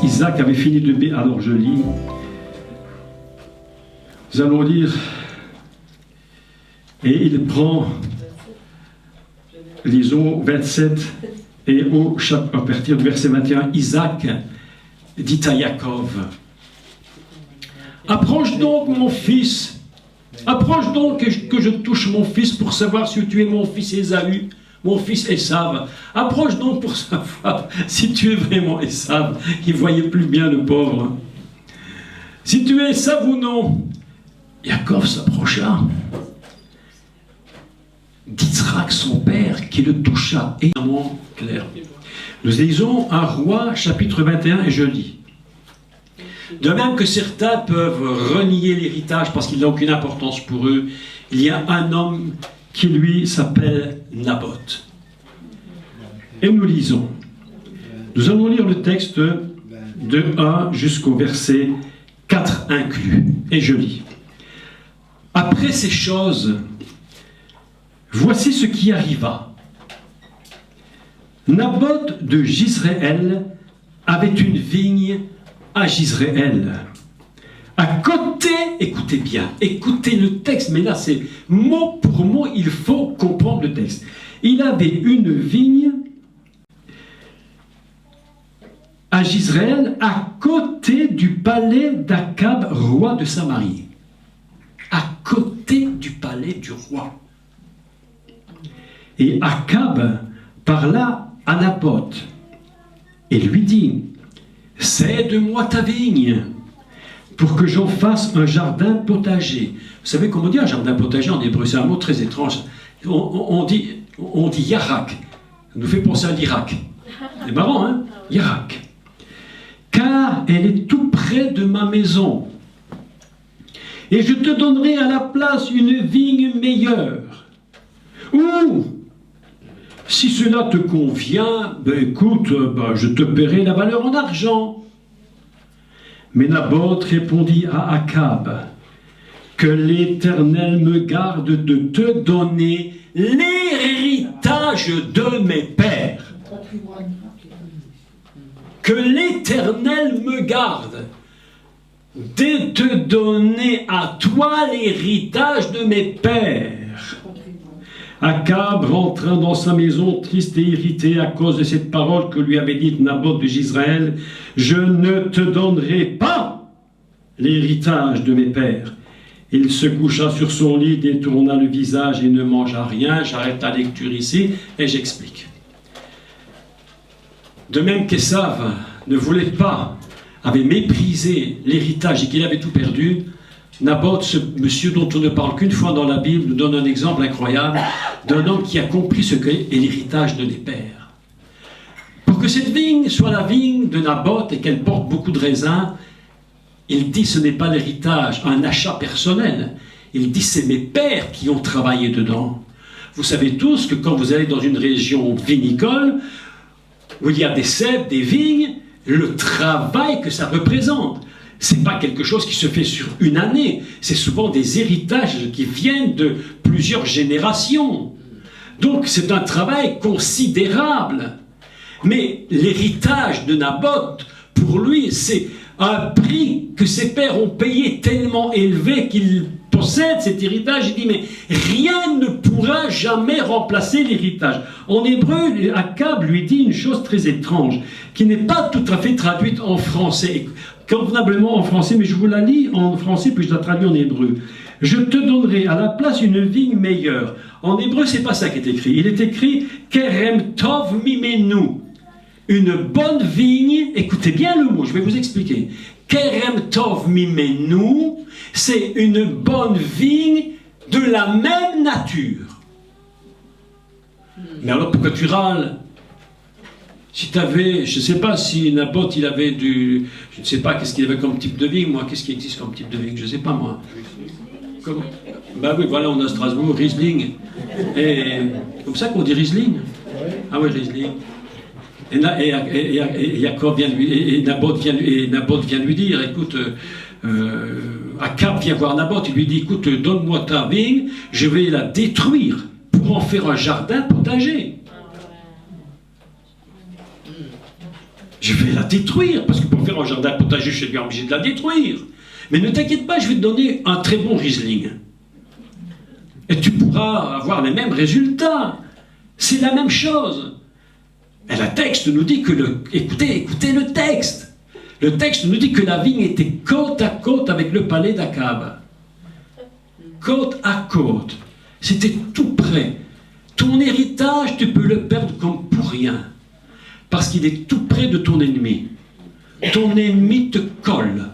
Isaac avait fini de bénir. Alors je lis. Nous allons lire. Et il prend, lisons 27, et à partir du verset 21, Isaac dit à Jacob, approche donc mon fils, approche donc que je touche mon fils pour savoir si tu es mon fils Ésaü, mon fils Esav. Approche donc pour savoir si tu es vraiment Esav. Il ne voyait plus bien le pauvre. Si tu es Esav ou non. Jacob s'approcha d'Isaac son père qui le toucha énormément clair. Nous lisons un roi chapitre 21 et je lis. De même que certains peuvent renier l'héritage parce qu'il n'a aucune importance pour eux, il y a un homme qui lui s'appelle Naboth. Et nous lisons. Nous allons lire le texte de 1 jusqu'au verset 4 inclus. Et je lis. Après ces choses, voici ce qui arriva. Naboth de Jizréel avait une vigne à Jizréel. À côté, écoutez bien, écoutez le texte, mais là c'est mot pour mot, il faut comprendre le texte. Il avait une vigne à Jizréel, à côté du palais d'Akab, roi de Samarie. À côté du palais du roi. Et Akab parla à Naboth et lui dit, cède-moi ta vigne pour que j'en fasse un jardin potager. Vous savez comment on dit un jardin potager en hébreu? C'est un mot très étrange. On dit yarak. Ça nous fait penser à l'Irak. C'est marrant, hein? Yarak. Car elle est tout près de ma maison. Et je te donnerai à la place une vigne meilleure. Ou, si cela te convient, écoute, je te paierai la valeur en argent. Mais Naboth répondit à Akab, que l'Éternel me garde de te donner l'héritage de mes pères. Que l'Éternel me garde de te donner à toi l'héritage de mes pères. Akab rentra dans sa maison triste et irrité à cause de cette parole que lui avait dite Naboth de Jizréel. Je ne te donnerai pas l'héritage de mes pères. Il se coucha sur son lit, détourna le visage et ne mangea rien. J'arrête la lecture ici et j'explique. De même qu'Esav ne voulait pas, avait méprisé l'héritage et qu'il avait tout perdu, Naboth, ce monsieur dont on ne parle qu'une fois dans la Bible, nous donne un exemple incroyable d'un homme qui a compris ce qu'est l'héritage de les pères. Pour que cette vigne soit la vigne de Naboth et qu'elle porte beaucoup de raisins, il dit ce n'est pas l'héritage, un achat personnel. Il dit c'est mes pères qui ont travaillé dedans. Vous savez tous que quand vous allez dans une région vinicole, où il y a des cèpes, des vignes, le travail que ça représente. Ce n'est pas quelque chose qui se fait sur une année. C'est souvent des héritages qui viennent de plusieurs générations. Donc c'est un travail considérable. Mais l'héritage de Naboth, pour lui, c'est un prix que ses pères ont payé tellement élevé qu'il possède cet héritage. Il dit, mais rien ne pourra jamais remplacer l'héritage. En hébreu, Akab lui dit une chose très étrange, qui n'est pas tout à fait traduite en français, convenablement en français, mais je vous la lis en français, puis je la traduis en hébreu. Je te donnerai à la place une vigne meilleure. En hébreu, c'est pas ça qui est écrit. Il est écrit Kerem Tov Mimenu. Une bonne vigne, écoutez bien le mot, je vais vous expliquer. Kerem Tov Mimenu, c'est une bonne vigne de la même nature. Mais alors pourquoi tu râles? Si tu avais, je ne sais pas si Naboth il avait du, je ne sais pas qu'est-ce qu'il avait comme type de vigne, moi, qu'est-ce qui existe comme type de vigne, je ne sais pas moi. Comme, ben oui, voilà, on a Strasbourg, Riesling. Et comme ça qu'on dit Riesling. Ah oui, Riesling. Et Jacob vient lui, et Naboth vient lui dire, écoute, Akab vient voir Naboth, il lui dit, écoute, donne-moi ta vigne, je vais la détruire pour en faire un jardin potager. je vais la détruire, parce que pour faire un jardin potager, je suis bien obligé de la détruire. Mais ne t'inquiète pas, je vais te donner un très bon Riesling. Et tu pourras avoir les mêmes résultats. C'est la même chose. Et le texte nous dit que écoutez le texte. Le texte nous dit que la vigne était côte à côte avec le palais d'Akab. Côte à côte. C'était tout près. Ton héritage, tu peux le perdre comme pour rien. Parce qu'il est tout près de ton ennemi. Ton ennemi te colle.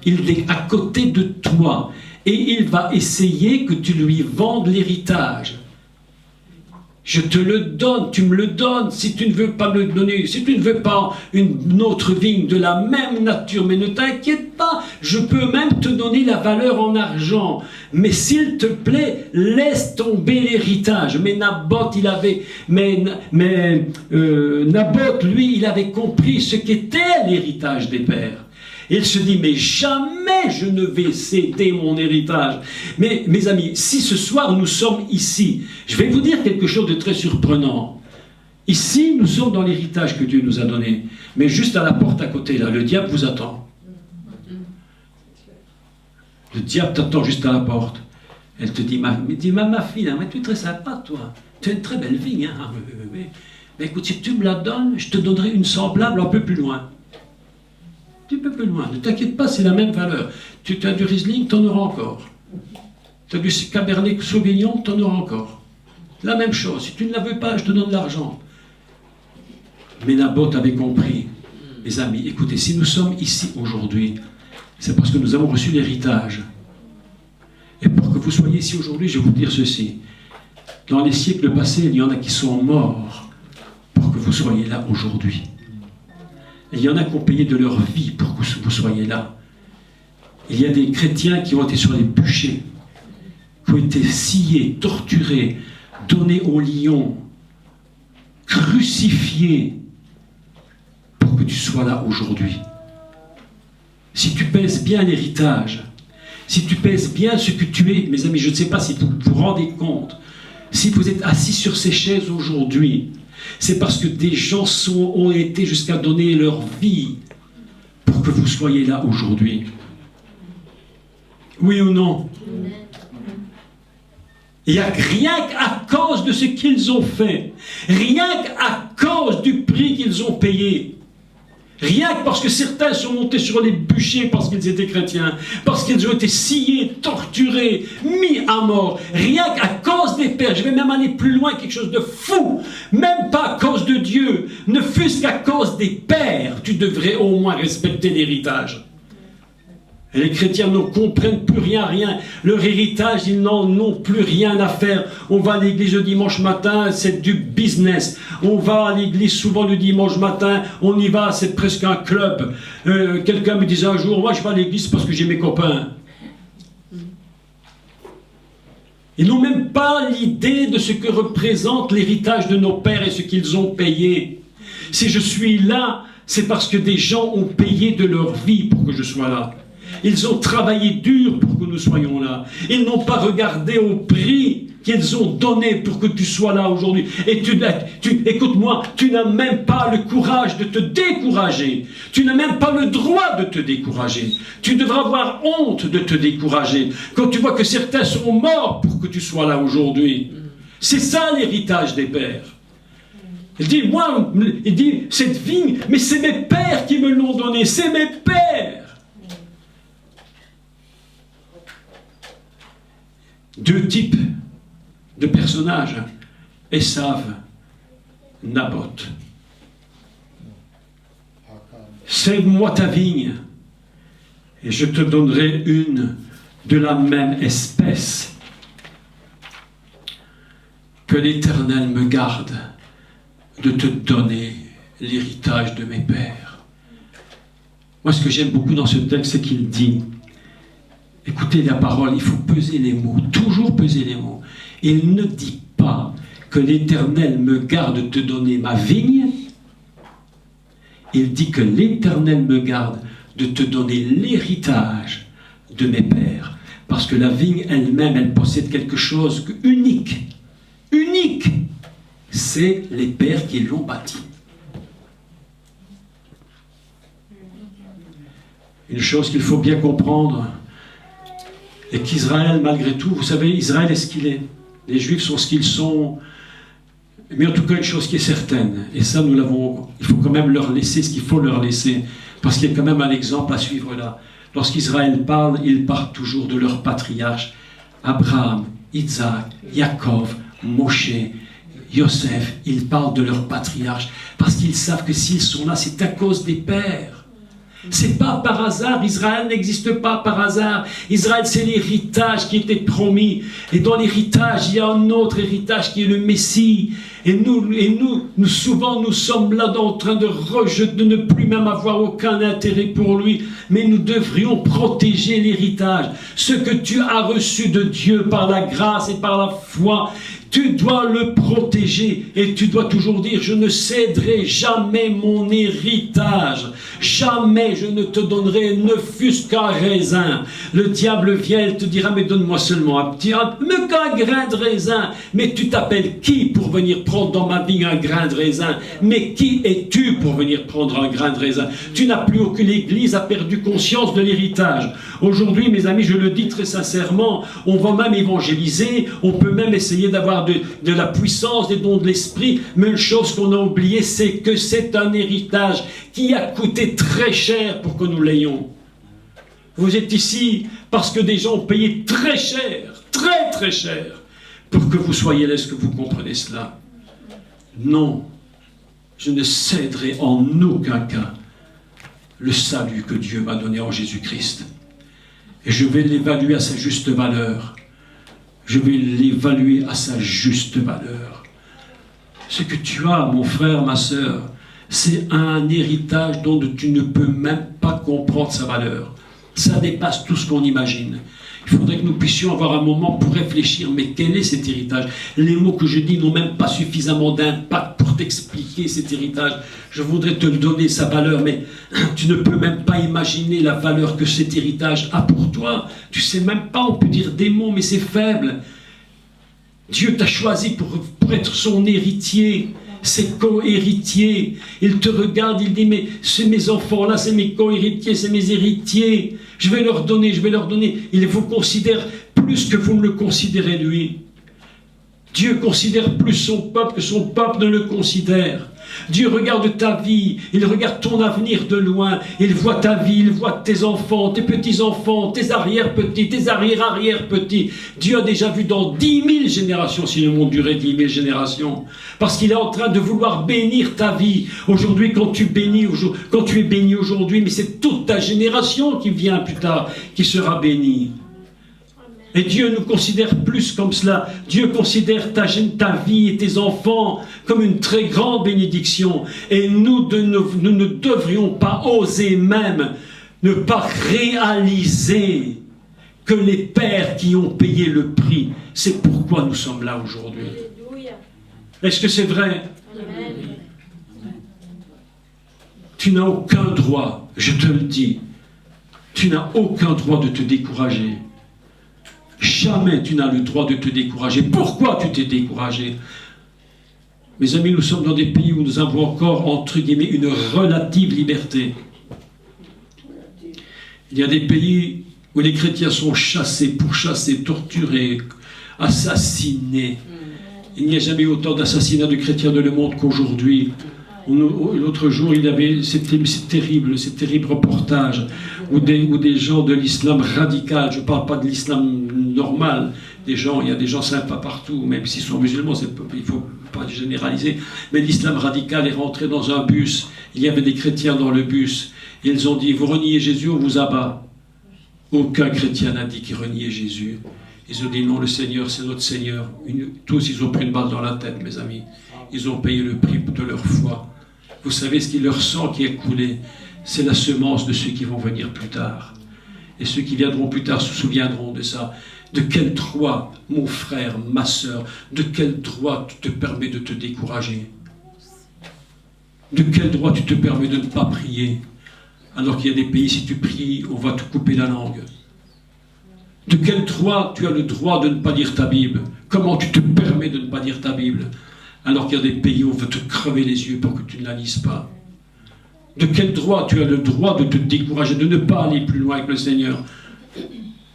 Il est à côté de toi. Et il va essayer que tu lui vendes l'héritage. Je te le donne, tu me le donnes, si tu ne veux pas me le donner, si tu ne veux pas une autre vigne de la même nature, mais ne t'inquiète pas, je peux même te donner la valeur en argent. Mais s'il te plaît, laisse tomber l'héritage. Mais Naboth, Naboth, lui, il avait compris ce qu'était l'héritage des pères. Il se dit, mais jamais je ne vais céder mon héritage. Mais mes amis, si ce soir nous sommes ici, je vais vous dire quelque chose de très surprenant. Ici, nous sommes dans l'héritage que Dieu nous a donné. Mais juste à la porte à côté, là, le diable vous attend. Le diable t'attend juste à la porte. Elle te dit, ma fille, hein, mais tu es très sympa, toi. Tu as une très belle vigne. Hein. Mais écoute, si tu me la donnes, je te donnerai une semblable un peu plus loin. Un peu plus loin. Ne t'inquiète pas, c'est la même valeur. Tu as du Riesling, tu en auras encore. Tu as du Cabernet Sauvignon, tu en auras encore. La même chose. Si tu ne la veux pas, je te donne de l'argent. Mais Naboth avait compris. Mes amis, écoutez, si nous sommes ici aujourd'hui, c'est parce que nous avons reçu l'héritage. Et pour que vous soyez ici aujourd'hui, je vais vous dire ceci. Dans les siècles passés, il y en a qui sont morts pour que vous soyez là aujourd'hui. Il y en a qui ont payé de leur vie pour que vous soyez là. Il y a des chrétiens qui ont été sur les bûchers, qui ont été sciés, torturés, donnés aux lions, crucifiés, pour que tu sois là aujourd'hui. Si tu pèses bien l'héritage, si tu pèses bien ce que tu es, mes amis, je ne sais pas si vous vous rendez compte, si vous êtes assis sur ces chaises aujourd'hui, c'est parce que des gens ont été jusqu'à donner leur vie pour que vous soyez là aujourd'hui. Oui ou non? Il n'y a rien qu'à cause de ce qu'ils ont fait, rien qu'à cause du prix qu'ils ont payé. Rien que parce que certains sont montés sur les bûchers parce qu'ils étaient chrétiens, parce qu'ils ont été sciés, torturés, mis à mort. Rien qu'à cause des pères, je vais même aller plus loin, quelque chose de fou, même pas à cause de Dieu, ne fût-ce qu'à cause des pères, tu devrais au moins respecter l'héritage. Et les chrétiens ne comprennent plus rien. Leur héritage, ils n'en ont plus rien à faire. On va à l'église le dimanche matin, c'est du business. On va à l'église souvent le dimanche matin, on y va, c'est presque un club. Quelqu'un me disait un jour, moi je vais à l'église parce que j'ai mes copains. Ils n'ont même pas l'idée de ce que représente l'héritage de nos pères et ce qu'ils ont payé. Si je suis là, c'est parce que des gens ont payé de leur vie pour que je sois là. Ils ont travaillé dur pour que nous soyons là. Ils n'ont pas regardé au prix qu'ils ont donné pour que tu sois là aujourd'hui. Et écoute-moi, tu n'as même pas le courage de te décourager. Tu n'as même pas le droit de te décourager. Tu devras avoir honte de te décourager quand tu vois que certains sont morts pour que tu sois là aujourd'hui. C'est ça l'héritage des pères. Il dit, cette vigne, mais c'est mes pères qui me l'ont donnée, c'est mes pères. Deux types de personnages, Esav, Naboth. Cède-moi ta vigne, et je te donnerai une de la même espèce. Que l'Éternel me garde de te donner l'héritage de mes pères. Moi, ce que j'aime beaucoup dans ce texte, c'est qu'il dit, écoutez la parole, il faut peser les mots, toujours peser les mots. Il ne dit pas que l'Éternel me garde de te donner ma vigne, il dit que l'Éternel me garde de te donner l'héritage de mes pères. Parce que la vigne elle-même, elle possède quelque chose unique. Unique. C'est les pères qui l'ont bâtie. Une chose qu'il faut bien comprendre, est qu'Israël, malgré tout, vous savez, Israël est ce qu'il est. Les Juifs sont ce qu'ils sont. Mais en tout cas, une chose qui est certaine, et ça, nous l'avons, il faut quand même leur laisser ce qu'il faut leur laisser, parce qu'il y a quand même un exemple à suivre là. Lorsqu'Israël parle, il parle toujours de leurs patriarches, Abraham, Isaac, Jacob, Moshe, Yosef. Ils parlent de leurs patriarches, parce qu'ils savent que s'ils sont là, c'est à cause des pères. C'est pas par hasard, Israël n'existe pas par hasard. Israël, c'est l'héritage qui était promis. Et dans l'héritage, il y a un autre héritage qui est le Messie. Et nous souvent, nous sommes là en train de rejeter, de ne plus même avoir aucun intérêt pour lui. Mais nous devrions protéger l'héritage. Ce que tu as reçu de Dieu par la grâce et par la foi, tu dois le protéger et tu dois toujours dire, je ne céderai jamais mon héritage. Jamais je ne te donnerai ne fût-ce qu'un raisin. Le diable vient et te dira, mais donne-moi seulement un petit, mais qu'un grain de raisin. Mais tu t'appelles qui pour venir prendre dans ma vie un grain de raisin? Mais qui es-tu pour venir prendre un grain de raisin? Tu n'as plus aucune, l'Église a perdu conscience de l'héritage. Aujourd'hui, mes amis, je le dis très sincèrement, on va même évangéliser, on peut même essayer d'avoir de la puissance, des dons de l'esprit, mais une chose qu'on a oubliée, c'est que c'est un héritage qui a coûté très cher pour que nous l'ayons. Vous êtes ici parce que des gens ont payé très cher, très très cher, pour que vous soyez là. Est-ce que vous comprenez cela? Non, je ne céderai en aucun cas le salut que Dieu m'a donné en Jésus-Christ. Et je vais l'évaluer à sa juste valeur. Je vais l'évaluer à sa juste valeur. Ce que tu as, mon frère, ma sœur, c'est un héritage dont tu ne peux même pas comprendre sa valeur. Ça dépasse tout ce qu'on imagine. Il faudrait que nous puissions avoir un moment pour réfléchir, mais quel est cet héritage? Les mots que je dis n'ont même pas suffisamment d'impact pour t'expliquer cet héritage. Je voudrais te le donner, sa valeur, mais tu ne peux même pas imaginer la valeur que cet héritage a pour toi. Tu sais même pas, on peut dire des mots, mais c'est faible. Dieu t'a choisi pour être son héritier. Ses co-héritiers. Il te regarde, il dit, mais c'est mes enfants là, c'est mes co-héritiers, c'est mes héritiers. Je vais leur donner. Il vous considère plus que vous ne le considérez lui. Dieu considère plus son peuple que son peuple ne le considère. Dieu regarde ta vie, il regarde ton avenir de loin, il voit ta vie, il voit tes enfants, tes petits-enfants, tes arrière-petits, tes arrière-arrière-petits. Dieu a déjà vu dans 10 000 générations, si le monde durait 10 000 générations, parce qu'il est en train de vouloir bénir ta vie. Aujourd'hui, quand tu es béni aujourd'hui, mais c'est toute ta génération qui vient plus tard, qui sera bénie. Et Dieu nous considère plus comme cela. Dieu considère ta vie et tes enfants comme une très grande bénédiction. Et nous ne devrions pas oser même ne pas réaliser que les pères qui ont payé le prix, c'est pourquoi nous sommes là aujourd'hui. Est-ce que c'est vrai? Tu n'as aucun droit, je te le dis, tu n'as aucun droit de te décourager. Jamais tu n'as le droit de te décourager. Pourquoi tu t'es découragé? Mes amis, nous sommes dans des pays où nous avons encore, entre guillemets, une relative liberté. Il y a des pays où les chrétiens sont chassés, pourchassés, torturés, assassinés. Il n'y a jamais eu autant d'assassinats de chrétiens dans le monde qu'aujourd'hui. L'autre jour, il y avait ces terribles reportages où des gens de l'islam radical, je ne parle pas de l'islam normal, il y a des gens sympas partout, même s'ils sont musulmans, il ne faut pas généraliser, mais l'islam radical est rentré dans un bus, il y avait des chrétiens dans le bus, et ils ont dit, vous reniez Jésus, on vous abat. Aucun chrétien n'a dit qu'il reniait Jésus. Ils ont dit, non, le Seigneur, c'est notre Seigneur. Tous, ils ont pris une balle dans la tête, mes amis. Ils ont payé le prix de leur foi. Vous savez, ce qui leur sang qui est coulé, c'est la semence de ceux qui vont venir plus tard. Et ceux qui viendront plus tard se souviendront de ça. De quel droit, mon frère, ma sœur, de quel droit tu te permets de te décourager? De quel droit tu te permets de ne pas prier? Alors qu'il y a des pays, si tu pries, on va te couper la langue. De quel droit tu as le droit de ne pas lire ta Bible? Comment tu te permets de ne pas lire ta Bible? Alors qu'il y a des pays où on veut te crever les yeux pour que tu ne la lises pas. De quel droit tu as le droit de te décourager, de ne pas aller plus loin avec le Seigneur?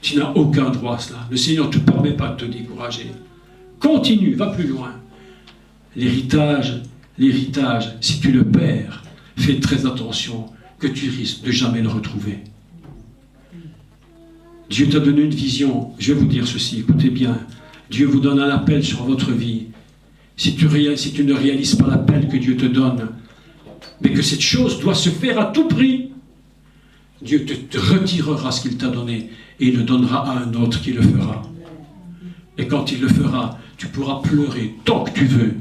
Tu n'as aucun droit à cela. Le Seigneur ne te permet pas de te décourager. Continue, va plus loin. L'héritage, si tu le perds, fais très attention que tu risques de jamais le retrouver. Dieu t'a donné une vision. Je vais vous dire ceci, écoutez bien. Dieu vous donne un appel sur votre vie. Si tu ne réalises pas l'appel que Dieu te donne, mais que cette chose doit se faire à tout prix, Dieu te retirera ce qu'il t'a donné et il le donnera à un autre qui le fera. Et quand il le fera, tu pourras pleurer tant que tu veux.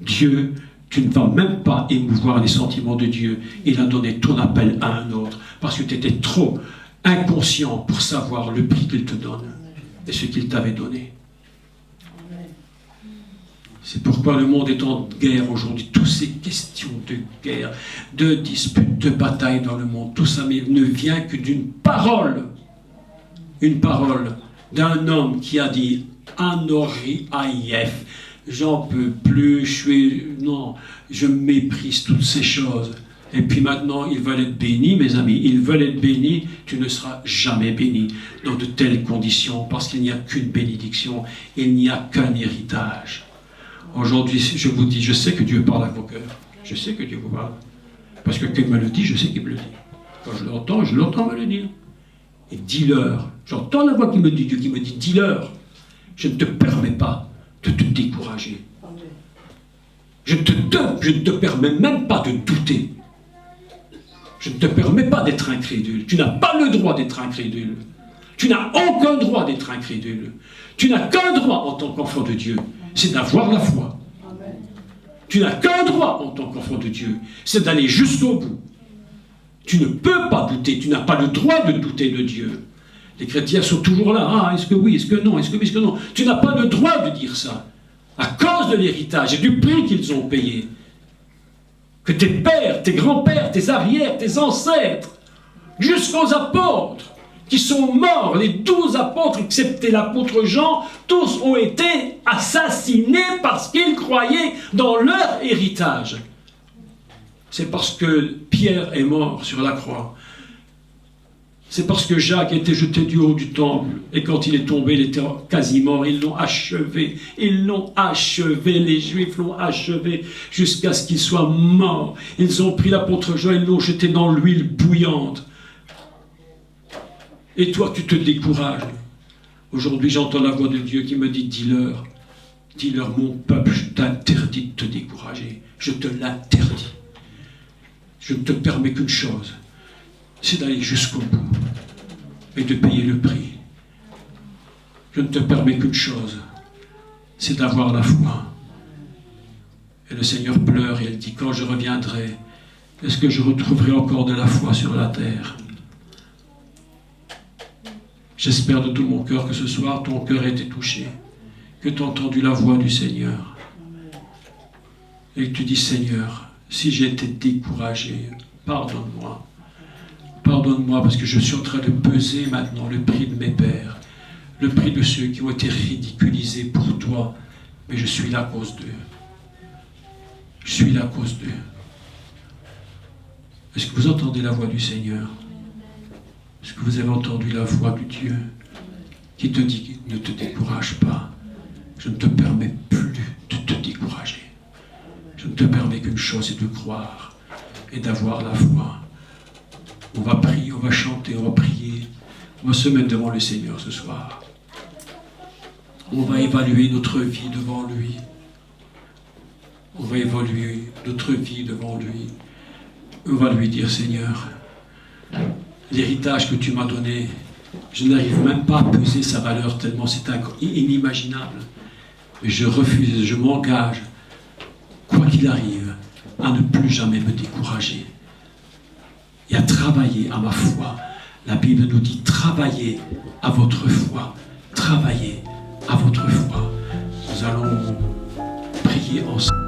Dieu, tu ne vas même pas émouvoir les sentiments de Dieu. Il a donné ton appel à un autre parce que tu étais trop inconscient pour savoir le prix qu'il te donne et ce qu'il t'avait donné. C'est pourquoi le monde est en guerre aujourd'hui. Toutes ces questions de guerre, de disputes, de batailles dans le monde, tout ça ne vient que d'une parole. Une parole d'un homme qui a dit « Anori Aïef ». J'en peux plus, je méprise toutes ces choses. Et puis maintenant, ils veulent être bénis, mes amis. Ils veulent être bénis, tu ne seras jamais béni dans de telles conditions, parce qu'il n'y a qu'une bénédiction, il n'y a qu'un héritage. Aujourd'hui, je vous dis, je sais que Dieu parle à vos cœurs. Je sais que Dieu vous parle. Parce que quand il me le dit, je sais qu'il me le dit. Quand je l'entends me le dire. Et dis-leur. J'entends la voix qui me dit, Dieu qui me dit, dis-leur. Je ne te permets pas de te décourager. Je ne te permets même pas de douter. Je ne te permets pas d'être incrédule. Tu n'as pas le droit d'être incrédule. Tu n'as aucun droit d'être incrédule. Tu n'as qu'un droit en tant qu'enfant de Dieu, c'est d'avoir la foi. Amen. Tu n'as qu'un droit en tant qu'enfant de Dieu, c'est d'aller jusqu'au bout. Tu ne peux pas douter, tu n'as pas le droit de douter de Dieu. Les chrétiens sont toujours là, ah, est-ce que oui, est-ce que non, est-ce que oui, est-ce que non. Tu n'as pas le droit de dire ça, à cause de l'héritage et du prix qu'ils ont payé. Que tes pères, tes grands-pères, tes arrières, tes ancêtres, jusqu'aux apôtres, qui sont morts, les 12 apôtres, excepté l'apôtre Jean, tous ont été assassinés parce qu'ils croyaient dans leur héritage. C'est parce que Pierre est mort sur la croix. C'est parce que Jacques était jeté du haut du temple. Et quand il est tombé, il était quasi mort. Ils l'ont achevé. Ils l'ont achevé. Les Juifs l'ont achevé jusqu'à ce qu'il soit mort. Ils ont pris l'apôtre Jean, ils l'ont jeté dans l'huile bouillante. Et toi, tu te décourages. Aujourd'hui, j'entends la voix de Dieu qui me dit, dis-leur, mon peuple, je t'interdis de te décourager. Je te l'interdis. Je ne te permets qu'une chose, c'est d'aller jusqu'au bout et de payer le prix. Je ne te permets qu'une chose, c'est d'avoir la foi. Et le Seigneur pleure et il dit, quand je reviendrai, est-ce que je retrouverai encore de la foi sur la terre ? J'espère de tout mon cœur que ce soir, ton cœur ait été touché, que tu as entendu la voix du Seigneur. Et que tu dis, Seigneur, si j'ai été découragé, pardonne-moi. Pardonne-moi parce que je suis en train de peser maintenant le prix de mes pères, le prix de ceux qui ont été ridiculisés pour toi, mais je suis là à cause d'eux. Je suis là à cause d'eux. Est-ce que vous entendez la voix du Seigneur ? Est-ce que vous avez entendu la voix du Dieu qui te dit, ne te décourage pas, je ne te permets plus de te décourager. Je ne te permets qu'une chose, c'est de croire et d'avoir la foi. On va prier, on va chanter, on va prier, on va se mettre devant le Seigneur ce soir. On va évaluer notre vie devant lui. On va évaluer notre vie devant lui. On va lui dire, Seigneur, l'héritage que tu m'as donné, je n'arrive même pas à peser sa valeur tellement c'est inimaginable. Mais je refuse, je m'engage, quoi qu'il arrive, à ne plus jamais me décourager et à travailler à ma foi. La Bible nous dit, travaillez à votre foi. Travaillez à votre foi. Nous allons prier ensemble.